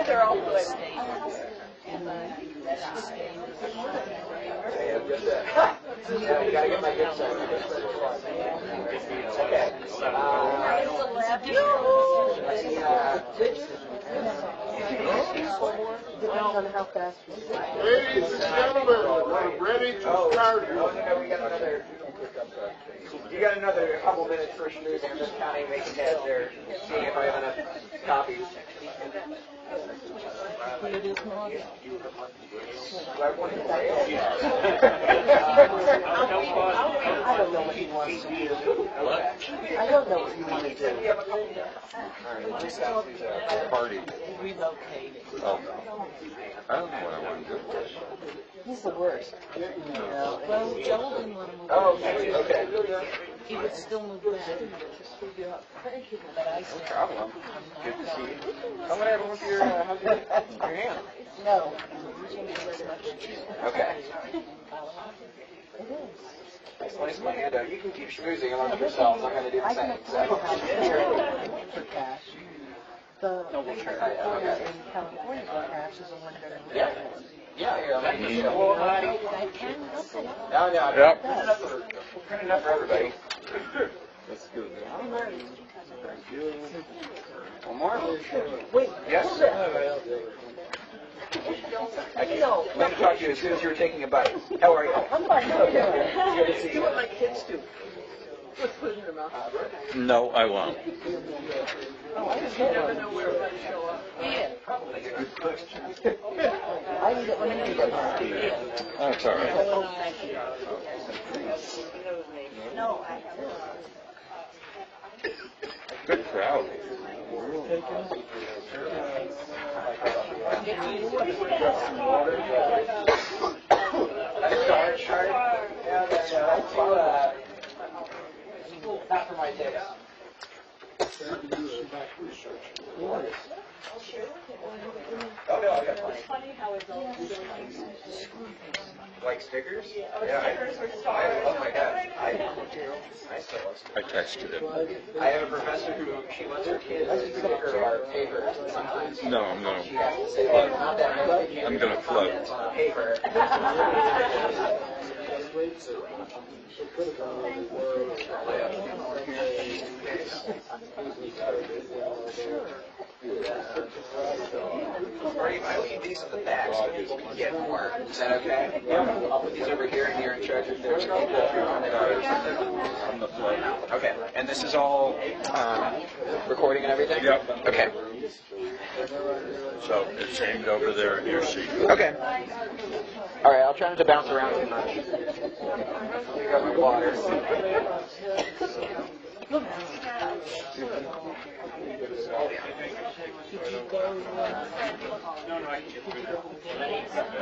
They're all good. Yeah, you gotta get my good side. Okay. Depends on how fast. Ladies and gentlemen, we're ready to start. You got another couple minutes for schmoozing. I'm just counting, making heads there, seeing if I have enough copies. Will you do tomorrow? Do I want to say it? I don't know what he wants to do. I don't know what you want to do. Party. Relocating. Oh. I don't know what I want to do. He's the worst. Well, Joel didn't want to move Oh, back. okay. He would still move back. But I said, Problem. Good to see you. I'm gonna have one for your, how's your hand? no. Okay. It is. Slice my hand out. You can keep schmoozing among yourselves. I'm gonna do the I can same. afford a house here for cash. The Okay. in California for cash is a $1 Yeah. Yeah, here, let me go. I can help you. No, no, Yep. print enough for everybody. That's good. Thank you. One more? Wait, Yes? hold it. I can let me talk to you as soon as you're taking a bite. How are you? I'm fine. Good to see you. my kids do. Let's put it in your mouth. No, I won't. Oh, I just never know where it's going to show up. Yeah. I can get one of these. That's all right. Oh, thank you. No, I haven't. Good crowd. Not for my taste. Oh no, I got plenty. Like stickers? Yeah. I love my dad. I still love stickers. I texted him. I have a professor who she lets her kids sticker our paper sometimes. No, I'm going She to has to say, well, not that many. I'm gonna float. Comments on paper. Marty, I leave these in the back so people can get more. Is that okay? Yeah. I'll put these over here and you're in charge of those. On the float. Okay. And this is all recording and everything? Yep. Okay. So it's aimed over there in your seat. Okay. All right, I'll try not to bounce around too much. Pick up my water.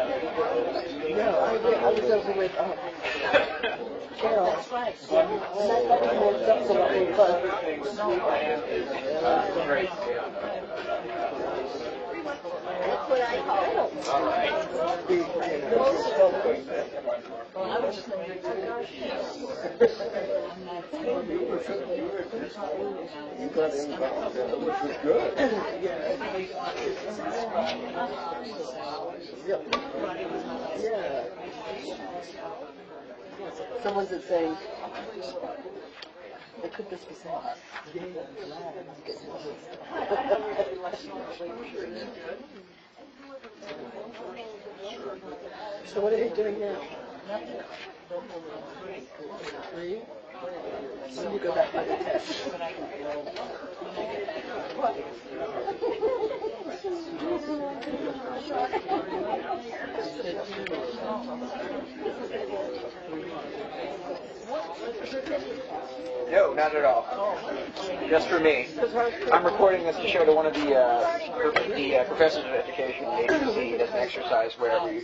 No, I was over with Carol. And that got me more stuff so that was fun. Great. That's what I call it. All right. I was just You got in which was good. Yeah. Someone's saying, they could just be saying, yeah, I'm glad I'm getting this. So what are they doing now? Three? When you go back by the test. No, not at all. Just for me. I'm recording this to show to one of the professors of education at ACC. Does an exercise where I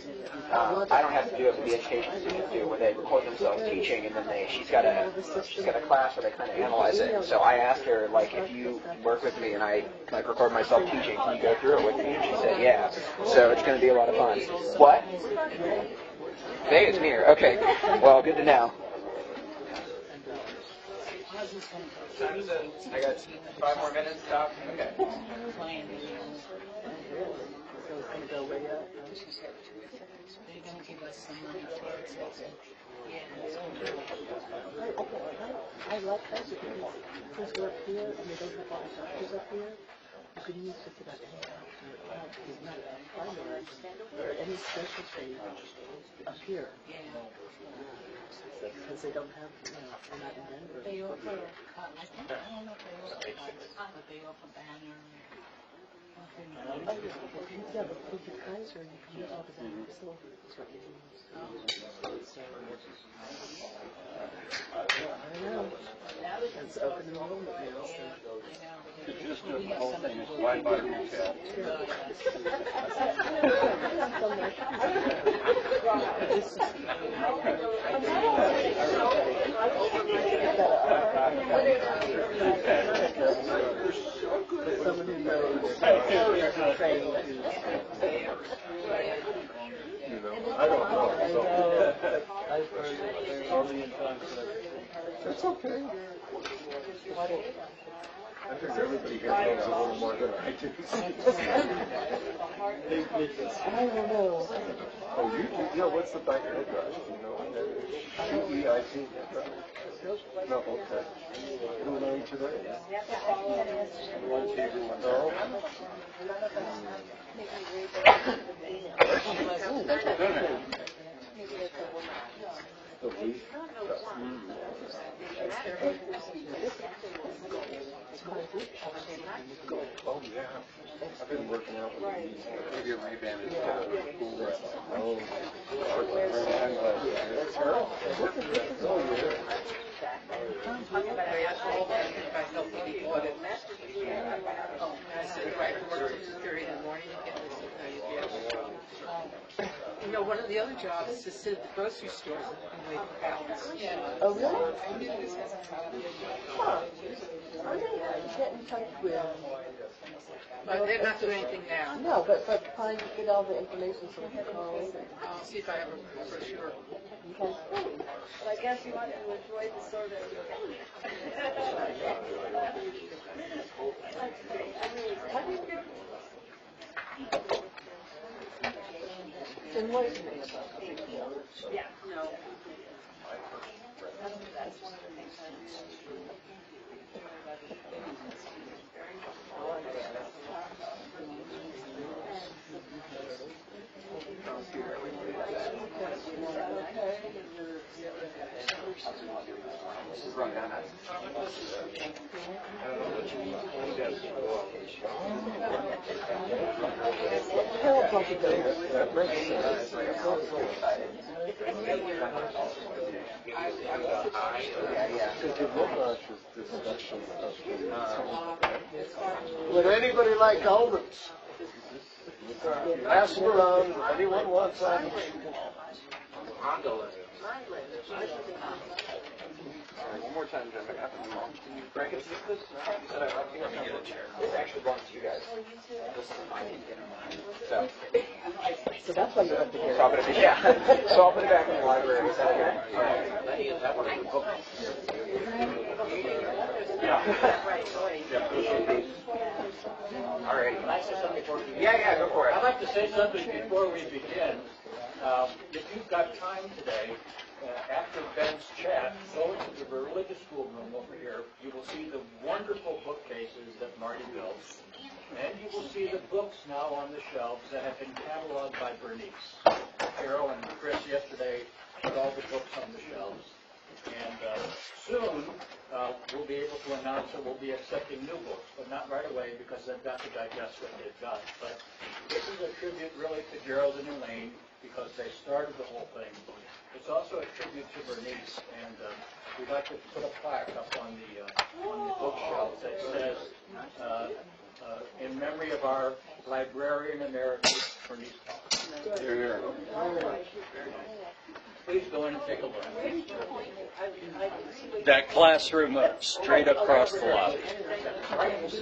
don't have to do it, but the education students do, where they record themselves teaching, and then she's got a class where they kind of analyze it. And so I asked her, like, if you work with me and I like record myself teaching, can you go through it with me? And she said, yeah. So it's going to be a lot of fun. What? Vegas near. Okay. Well, good to know. I got 5 more minutes to talk. Okay. I like that because we're up here and we don't have all the doctors up here. You can use it about any doctor who's not primary or any specialty up here. Because they don't have, they're not in Denver. They offer, I think, I don't know if they offer cards, but they offer banner. Yeah, but with the Kaiser, you can use all the banner silver. That's what you use. I know. It's open enrollment now. Could you just do the whole thing as wide by retail? Someone who knows training. I don't know. I've heard it a million times. It's okay. I think everybody here knows a little more than I do. I don't know. Oh, you do? Yeah, what's the back address? Do you know what that is? CEIT address? No, okay. Who are you today? No? The leaf? Oh, yeah. I've been working out with these. Maybe a Ray-Ban is cool. Oh, that's her? Oh, yeah. You know, one of the other jobs is to sit at the grocery stores and wait for balance. Oh, really? Huh. I'm going to get in touch with... But they're not doing anything now. No, but trying to get all the information so we can call in. I'll see if I have a brochure. Okay. But I guess you want to enjoy the sort of. Then what is it? Yeah, no. That makes sense. Would anybody like almonds? Pass them around. Anyone wants almonds? One more time, Jim. Can you break it to this? It actually belongs to you guys. So that's why you have to hear. So I'll put it, yeah. So I'll put it back in the library. Is that okay? All right. That one is the book. All right. Yeah, go for it. I'd like to say something before we begin. If you've got time today, after Ben's chat, go into the religious school room over here. You will see the wonderful bookcases that Marty built. And you will see the books now on the shelves that have been cataloged by Bernice. Carol and Chris yesterday put all the books on the shelves. And soon we'll be able to announce that we'll be accepting new books. But not right away because they've got to digest what they've got. But this is a tribute really to Gerald and Elaine because they started the whole thing. It's also a tribute to Bernice, and we'd like to put a plaque up on the bookshelf that says, in memory of our librarian emeritus, Bernice Paul. Here. Please go in and take a look. That classroom straight across the lobby. Right to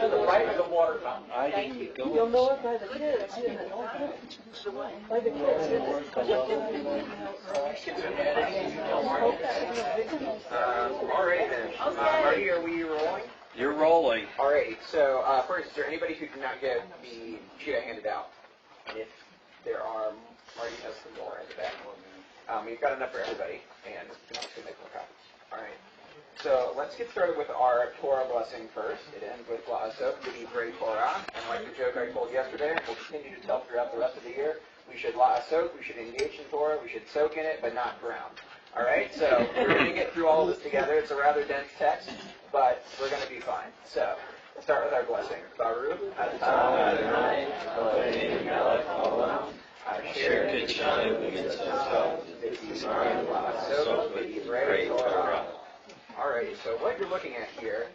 the right of the water fountain. I didn't go. You'll know it by the kids. By the Alright then. Marty, are we rolling? You're rolling. Alright, so first, is there anybody who did not get the sheet I handed out? And if there are, Marty has some more in the back. We've got enough for everybody, and I'm just going to make more copies. Alright, so let's get started with our Torah blessing first. It ends with La'asok, to be B'rei Torah, and like the joke I told yesterday, and we'll continue to tell throughout the rest of the year, we should La'asok, we should engage in Torah, we should soak in it, but not drown. Alright, so we're going to get through all of this together. It's a rather dense text, but we're going to be fine. So, let's start with our blessing. Baruch Adonai Eloheinu melech haolam, asher kitshanu b'mitzvotav, v'tizmar la'asok b'divrei Torah. Alright, so what you're looking at here,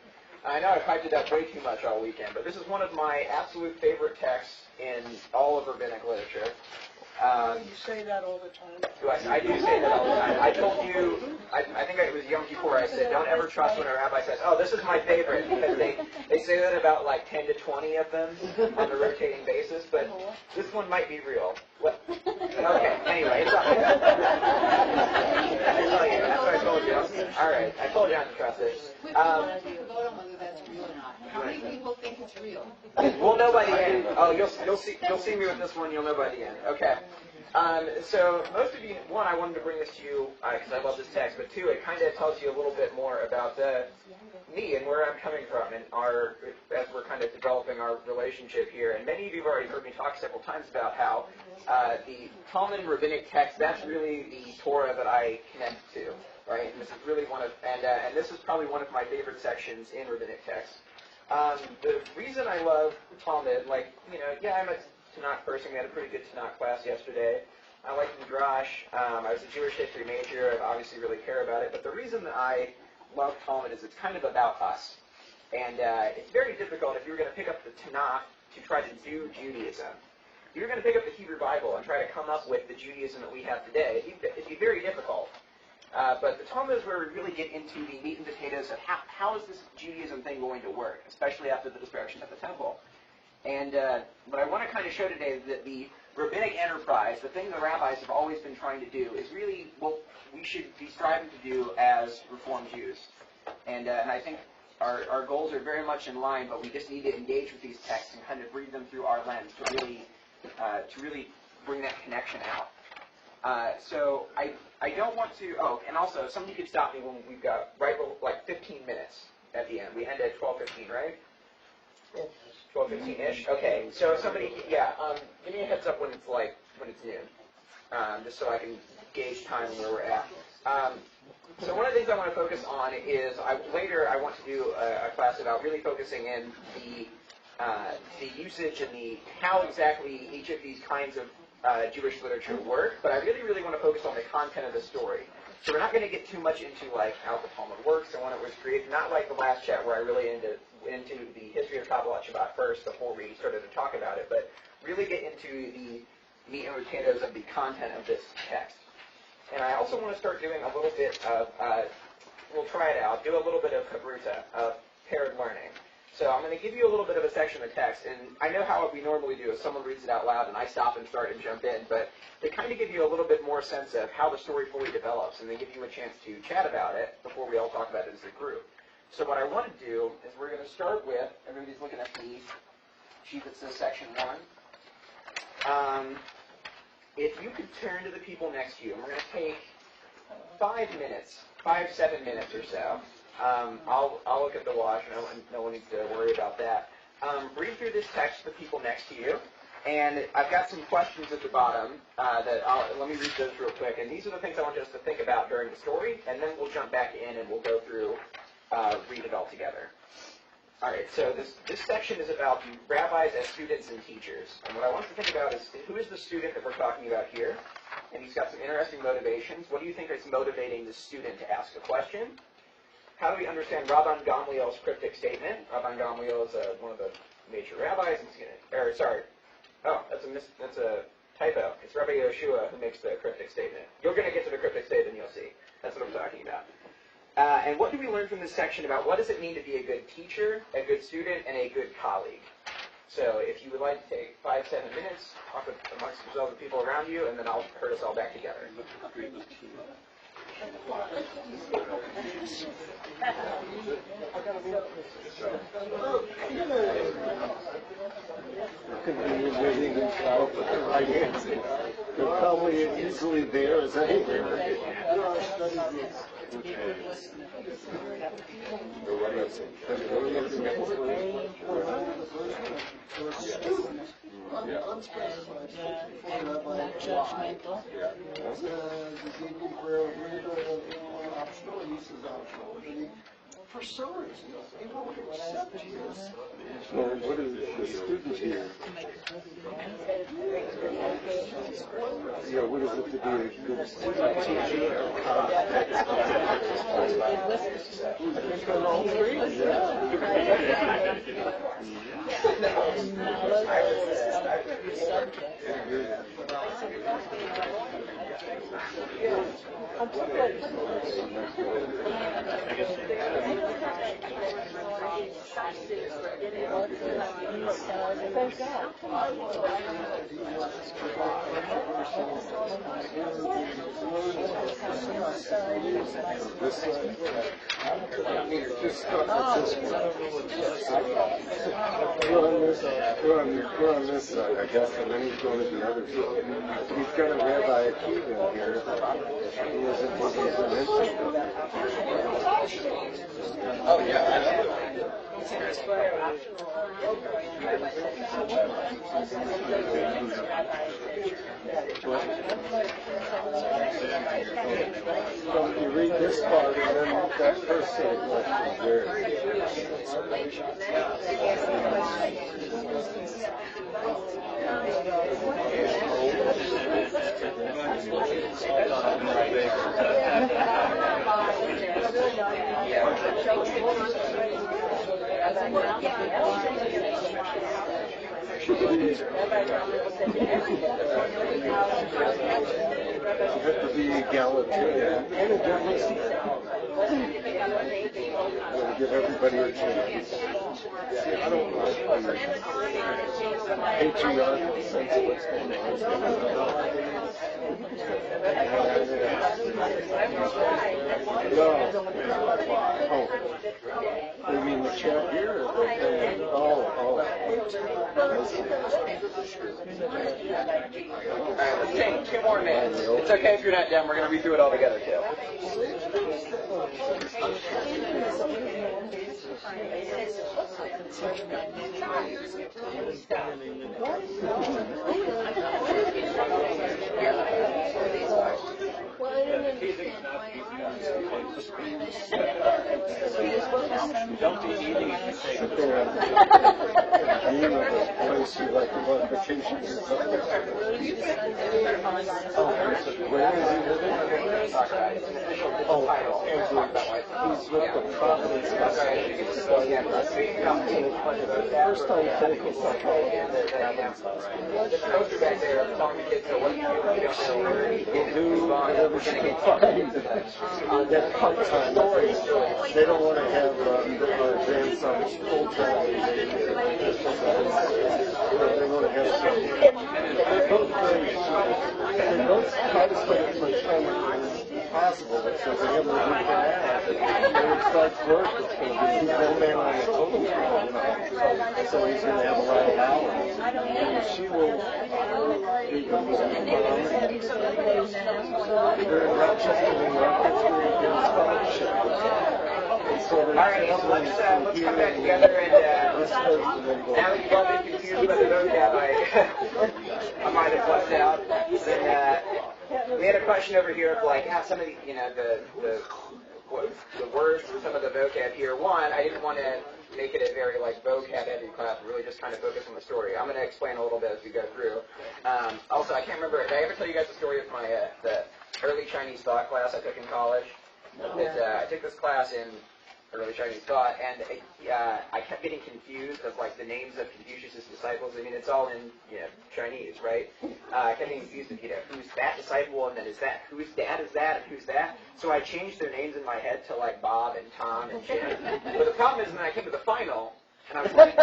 I know I've hyped it up way too much all weekend, but this is one of my absolute favorite texts in all of rabbinic literature. You say that all the time. I do say that all the time. I told you, I think it was Yom Kippur, I said, don't ever trust when a rabbi says, oh, this is my favorite, because they say that about like 10 to 20 of them on a rotating basis, but this one might be real. What? Okay, anyway, it's not. I tell you, that's what I told you. All right, I told you not to trust it. We want to vote on whether that's real or not. How many people think it's real? We'll know by the end. Oh, you'll see me with this one. You'll know by the end. Okay. So most of you, one, I wanted to bring this to you because I love this text, but two, it kind of tells you a little bit more about me and where I'm coming from, and as we're kind of developing our relationship here. And many of you have already heard me talk several times about how the Talmud rabbinic text, that's really the Torah that I connect to, right? And this is really and this is probably one of my favorite sections in rabbinic text. The reason I love Talmud, I'm a Tanakh person. We had a pretty good Tanakh class yesterday. I like Midrash. I was a Jewish history major. I obviously really care about it. But the reason that I love Talmud is it's kind of about us. And it's very difficult if you're going to pick up the Tanakh to try to do Judaism. If you're going to pick up the Hebrew Bible and try to come up with the Judaism that we have today, it'd be very difficult. But the Talmud is where we really get into the meat and potatoes of how is this Judaism thing going to work, especially after the destruction of the temple. And what I want to kind of show today is that the rabbinic enterprise, the thing the rabbis have always been trying to do, is really what we should be striving to do as Reformed Jews. And I think our goals are very much in line, but we just need to engage with these texts and kind of read them through our lens to really bring that connection out. So I don't want to, and also somebody could stop me when we've got like 15 minutes at the end. We end at 12:15, right? 12:15-ish? Okay, so somebody, give me a heads up when it's noon, just so I can gauge time where we're at. So one of the things I want to focus on is, later I want to do a class about really focusing in the usage and how exactly each of these kinds of Jewish literature work, but I really want to focus on the content of the story. So we're not going to get too much into how the Talmud works and when it was created, not like the last chat where I really into the history of Kabbalat Shabbat first before we started to talk about it, but really get into the meat and potatoes of the content of this text. And I also want to start doing a little bit of, we'll try it out, do a little bit of Habruta, of paired learning. So I'm going to give you a little bit of a section of text, and I know how we normally do is someone reads it out loud and I stop and start and jump in, but they kind of give you a little bit more sense of how the story fully develops, and they give you a chance to chat about it before we all talk about it as a group. So what I want to do is we're going to start with, everybody's looking at the sheet that says section 1. If you could turn to the people next to you, and we're going to take 7 minutes or so. I'll look at the watch. No one needs to worry about that. Read through this text to the people next to you. And I've got some questions at the bottom let me read those real quick. And these are the things I want us to think about during the story. And then we'll jump back in and we'll go through, read it all together. All right, so this section is about rabbis as students and teachers. And what I want to think about is who is the student that we're talking about here? And he's got some interesting motivations. What do you think is motivating the student to ask a question? How do we understand Rabban Gamliel's cryptic statement? Rabban Gamliel is one of the major rabbis. That's a typo. It's Rabbi Yehoshua who makes the cryptic statement. You're going to get to the cryptic statement, you'll see. That's what I'm talking about. And what do we learn from this section about what does it mean to be a good teacher, a good student, and a good colleague? So if you would like to take 5-7 minutes, talk amongst yourselves and people around you, and then I'll herd us all back together. They're probably as easily there as anywhere. For some reason, they won't accept you. Well, what is the student here? Yeah, what is it to be a good teacher? We're on this side, I guess, and then he's going to the other side. He's got a Rabbi Akiva here. He isn't mentioned. Oh, yeah, absolutely. So you read this part, and then that first set of questions there. You have to be egalitarian and a difference. Give everybody a chance. I don't like the patriarchal sense of what's going on. No. Oh. You mean the chat here? Oh. Alright, let's take 2 more minutes. It's okay if you're not done. We're going to read through it all together, too. Don't be eating it. Dream of a place you like to go on vacation or something. Where is he living? He's with the Providence Society. First time clinical psychologist. Do whatever she can find. That part-time. They don't want to have our grandsons full-time. They want to have something. They're both very they both try to spend as much time as possible, but so they have to do that. When it starts work, it's going to be no man on the phone. So he's going to have a lot of hours. And she will be they're in Rochester, New York. That's where he gets scholarship. All right, so let's come back together and now that you've all been confused by the vocab I might have left out, then we had a question over here of like how some of the, the words and some of the vocab here. One, I didn't want to make it a very like vocab-heavy class, really just kind of focus on the story. I'm going to explain a little bit as we go through. Also, I can't remember, did I ever tell you guys the story of my the early Chinese thought class I took in college? I took this class in early Chinese thought, and I kept getting confused of like the names of Confucius' disciples. I mean, it's all in Chinese, right? I kept getting confused of who's that disciple, and then whose dad is that, and who's that. So I changed their names in my head to like Bob and Tom and Jim. But the problem is, when I came to the final, and I was like,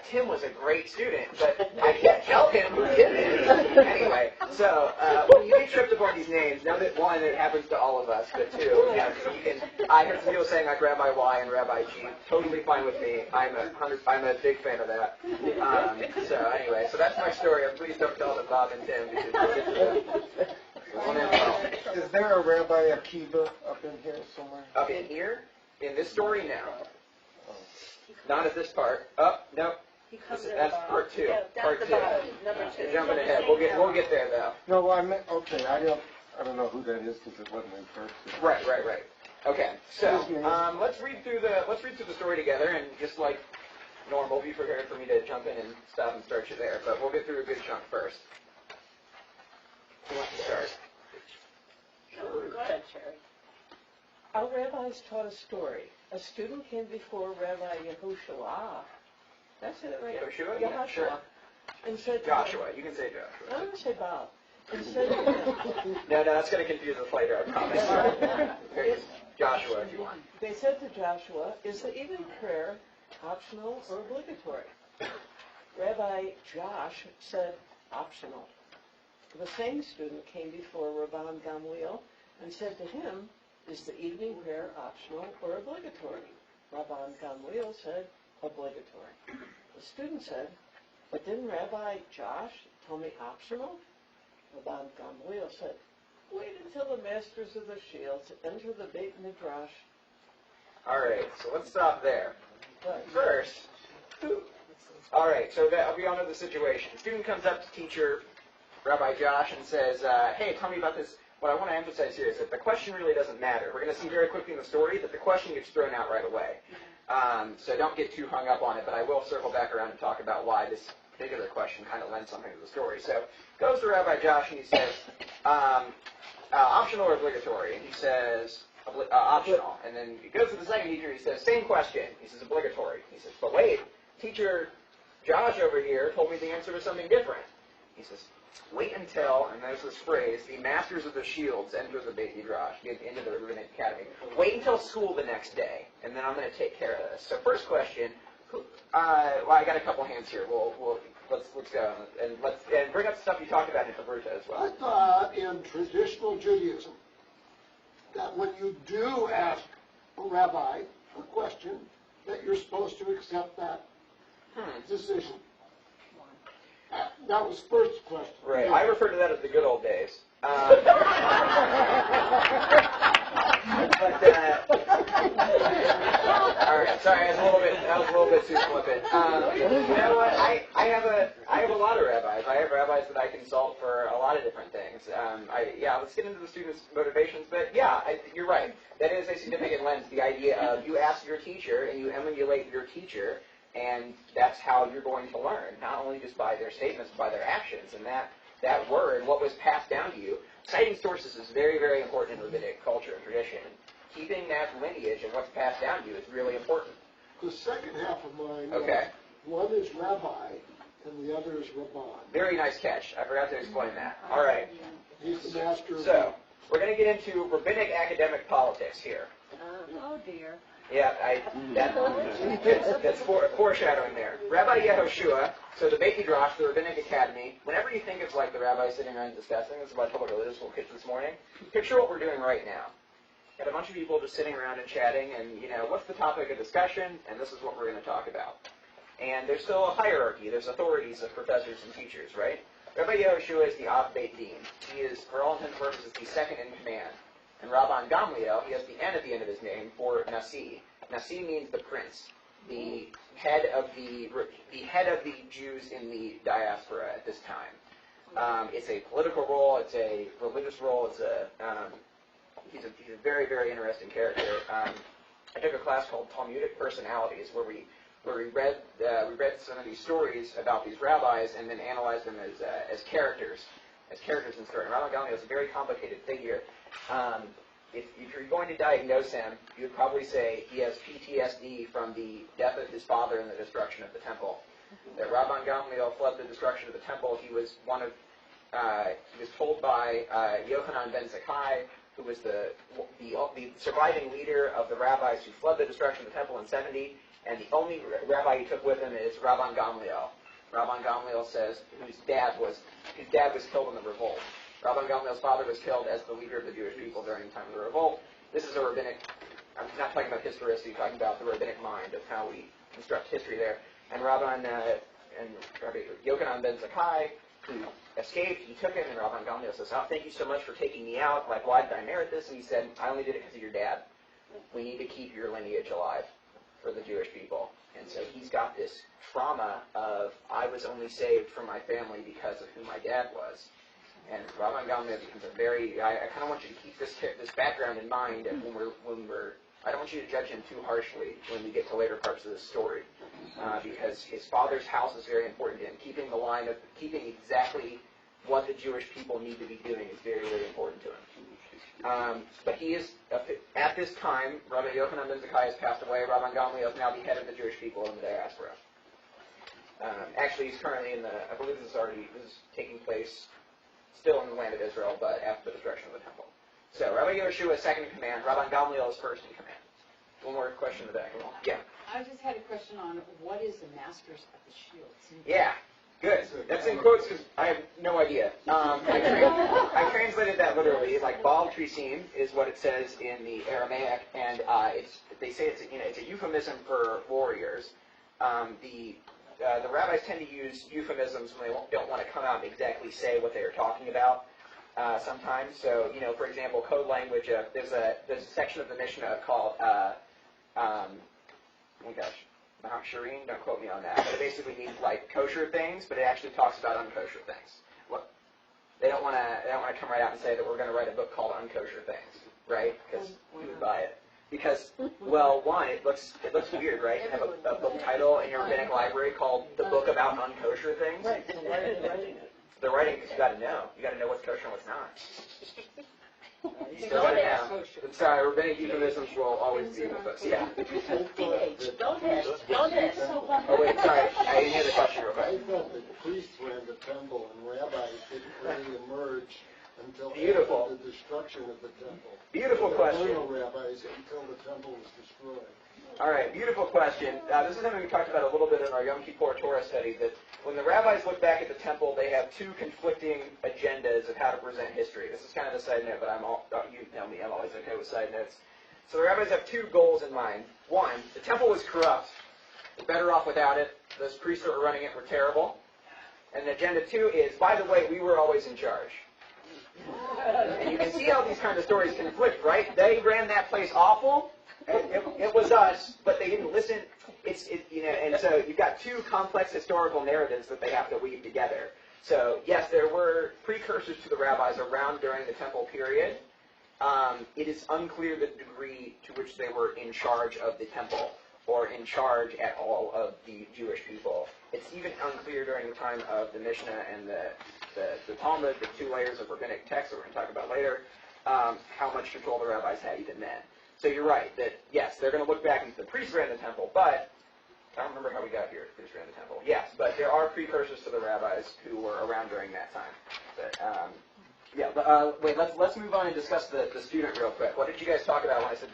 Tim was a great student, but I can't tell him who Tim is. Anyway, so when you get tripped up on these names, know that one, it happens to all of us, but two, you can. I heard some people saying like Rabbi Y and Rabbi G. Totally fine with me. I'm a big fan of that. So anyway, so that's my story. Please don't tell them Bob and Tim because Is there a Rabbi Akiva up in here somewhere? up in here, in this story now. Not at this part. Oh, no. That's part two. Part two. You're jumping ahead. We'll get there though. No, I meant, okay, I don't know who that is because it wasn't referred to. Right. Okay, so let's read through the story together, and just like normal, be prepared for me to jump in and stop and start you there. But we'll get through a good chunk first. Who wants to start? Go ahead, Sherry. Our rabbis taught a story. A student came before Rabbi Yehoshua. That's it, right? Yehoshua? Yeah, sure. And said, Joshua. You can say Joshua. I'm going to say Bob. And said, No, that's going to confuse us later, I promise. Joshua, if you want. They said to Joshua, is the evening prayer optional or obligatory? Rabbi Josh said, optional. The same student came before Rabban Gamliel and said to him, is the evening prayer optional or obligatory? Rabban Gamliel said, obligatory. The student said, but didn't Rabbi Josh tell me optional? Rabban Gamliel said, wait until the masters of the shields enter the Beit Midrash. All right, so let's stop there. First, all right, so I'll be on to the situation. Student comes up to teacher Rabbi Josh and says, hey, tell me about this. What I want to emphasize here is that the question really doesn't matter. We're going to see very quickly in the story that the question gets thrown out right away. So don't get too hung up on it, but I will circle back around and talk about why this particular question kind of lends something to the story. So goes to Rabbi Josh and he says, optional or obligatory? And he says, optional. And then he goes to the second teacher, he says, same question. He says, obligatory. He says, but wait, teacher Josh over here told me the answer was something different. He says, wait until, and there's this phrase, the masters of the shields enter the Beit Midrash, get into the Rabbinic Academy. Wait until school the next day, and then I'm going to take care of this. So first question, well, I got a couple hands here. Let's go and bring up stuff you talked about in Roberta as well. I thought in traditional Judaism that when you do ask a rabbi a question, that you're supposed to accept that decision. That was first question. Right. I refer to that as the good old days. All right. Sorry, that was a little bit too flippant. You know what? I have a lot of rabbis. I have rabbis that I consult for a lot of different things. Let's get into the students' motivations. But yeah, you're right. That is a significant lens. The idea of you ask your teacher and you emulate your teacher. And that's how you're going to learn, not only just by their statements, but by their actions. And that word, what was passed down to you, citing sources is very, very important in rabbinic culture and tradition. Keeping that lineage and what's passed down to you is really important. The second half of mine, Okay. One is rabbi and the other is rabban. Very nice catch. I forgot to explain that. All right. He's the master of So, we're going to get into rabbinic academic politics here. Oh dear. Yeah, that's foreshadowing there. Rabbi Yehoshua, so the Beit Midrash, the Rabbinic Academy, whenever you think of like the rabbis sitting around discussing, this is what I told our religious school kids this morning, picture what we're doing right now. Got a bunch of people just sitting around and chatting, and what's the topic of discussion, and this is what we're going to talk about. And there's still a hierarchy, there's authorities of professors and teachers, right? Rabbi Yehoshua is the Av Beit Din. He is, for all intents and purposes, the second in command. And Rabban Gamliel, he has the N at the end of his name for Nasi. Nasi means the prince, the head of the Jews in the diaspora at this time. It's a political role, it's a religious role, it's a he's a very, very interesting character. I took a class called Talmudic Personalities, where we read some of these stories about these rabbis and then analyzed them as characters in the story. And Rabban Gamliel is a very complicated figure. If you're going to diagnose him, you would probably say he has PTSD from the death of his father and the destruction of the temple. That Rabban Gamliel fled the destruction of the temple. He was told by Yochanan ben Zakkai, who was the surviving leader of the rabbis who fled the destruction of the temple in 70, and the only rabbi he took with him is Rabban Gamliel. Rabban Gamliel says his dad was killed in the revolt. Rabban Gamliel's father was killed as the leader of the Jewish people during the time of the revolt. This is a rabbinic, I'm not talking about historicity, I'm talking about the rabbinic mind of how we construct history there. And Rabbi Yochanan ben Zakkai, who escaped, he took him, and Rabban Gamliel says, "Oh, thank you so much for taking me out. Like, why did I merit this?" And he said, "I only did it because of your dad. We need to keep your lineage alive for the Jewish people." And so he's got this trauma of, I was only saved from my family because of who my dad was. And Rabban Gamliel becomes a very, I kind of want you to keep this background in mind, and when we're I don't want you to judge him too harshly when we get to later parts of the story, because his father's house is very important to him. Keeping exactly what the Jewish people need to be doing is very, very important to him. But he is, at this time, Rabbi Yochanan ben Zakkai has passed away. Rabban Gamliel is now the head of the Jewish people in the diaspora. Actually, he's currently I believe this is taking place still in the land of Israel, but after the destruction of the temple. So, Rabbi Yehoshua is second in command. Rabban Gamliel is first in command. One more question to that. Yeah. I just had a question on what is the masters of the shields? Yeah. Good. That's in quotes because I have no idea. I translated that literally. Like Baal Trisim is what it says in the Aramaic, and they say it's a euphemism for warriors. The rabbis tend to use euphemisms when they don't want to come out and exactly say what they are talking about. Sometimes, so for example, code language. There's a section of the Mishnah called oh gosh, Mount Shireen. Don't quote me on that. But it basically means like kosher things, but it actually talks about unkosher things. They don't want to come right out and say that we're going to write a book called Unkosher Things, right? Because you would buy it. Because, well, one, it looks weird, right? To have a book title in your rabbinic library called "The Book About Unkosher Things." Right, so why are they writing it? They're writing because you got to know. You got to know what's kosher and what's not. You still Don't got to ask. know. Sorry, rabbinic euphemisms will always be with us. Yeah. Don't ask. Don't ask. Oh wait, sorry. I didn't hear the question real I quick. thought that priests ran the temple and rabbis didn't really emerge until Beautiful. after the destruction of the temple. Beautiful question. There were no rabbis until the temple was destroyed. All right, beautiful question. This is something we talked about a little bit in our Yom Kippur Torah study, that when the rabbis look back at the temple, they have two conflicting agendas of how to present history. This is kind of a side note, but you know me, I'm always okay with side notes. So the rabbis have two goals in mind. One, the temple was corrupt. We're better off without it. Those priests that were running it were terrible. And agenda two is, by the way, we were always in charge. And you can see how these kinds of stories conflict, right? They ran that place awful. It was us, but they didn't listen. And so you've got two complex historical narratives that they have to weave together. So yes, there were precursors to the rabbis around during the temple period. It is unclear the degree to which they were in charge of the temple or in charge at all of the Jewish people. It's even unclear during the time of the Mishnah and the Talmud, the two layers of rabbinic text that we're going to talk about later, how much control the rabbis had even then. So you're right, that yes, they're going to look back and the priests ran the temple, but I don't remember how we got here, priests ran the temple. Yes, but there are precursors to the rabbis who were around during that time. But, wait, let's move on and discuss the student real quick. What did you guys talk about when I said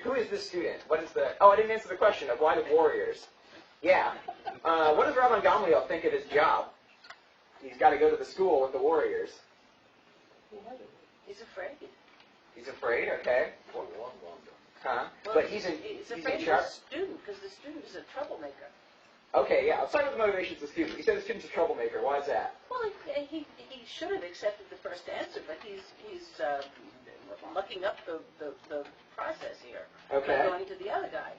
who is this student? What is I didn't answer the question of why the warriors. Yeah. What does Rabban Gamliel think of his job? He's got to go to the school with the warriors. He's afraid. He's afraid, okay. Huh? Well, But he's in afraid of charge. the student because the student is a troublemaker. Okay, yeah. Let's start with the motivations of the student. You said the student's a troublemaker. Why is that? Well, he should have accepted the first answer, but he's mucking up the process here. Okay. By going to the other guy,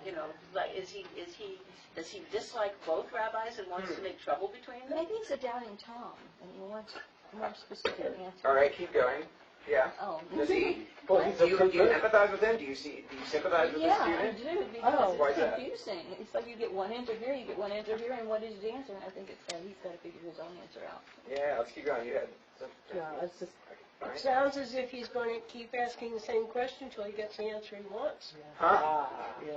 like does he dislike both rabbis and wants to make trouble between them? Maybe he's a doubting Tom, and he wants a more specific answer. All right, keep going. Yeah. Oh. Does he? Well, he's Do a you professor. empathize with him? Do you sympathize with the Yeah, I student? do, Oh. because Why is it's that? confusing. It's like you get one answer here, you get one answer here, and what is his answer? And I think it's that he's got to figure his own answer out. Yeah, let's keep going. You had some. No, it's just, All right. Sounds as if he's going to keep asking the same question until he gets the answer he wants. Huh? yeah.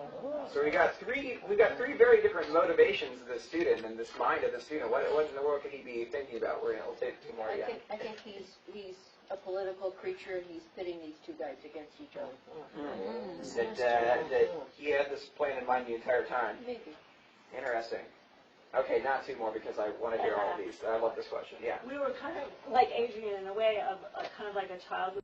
So we got three very different motivations of the student and this mind of the student. What in the world could he be thinking about? We'll take two more again. I think he's a political creature, and he's pitting these two guys against each other. That he had this plan in mind the entire time. Maybe. Interesting. Okay, not two more because I want to hear all of these. I love this question. Yeah. We were kind of like Adrian in a way of kind of like a child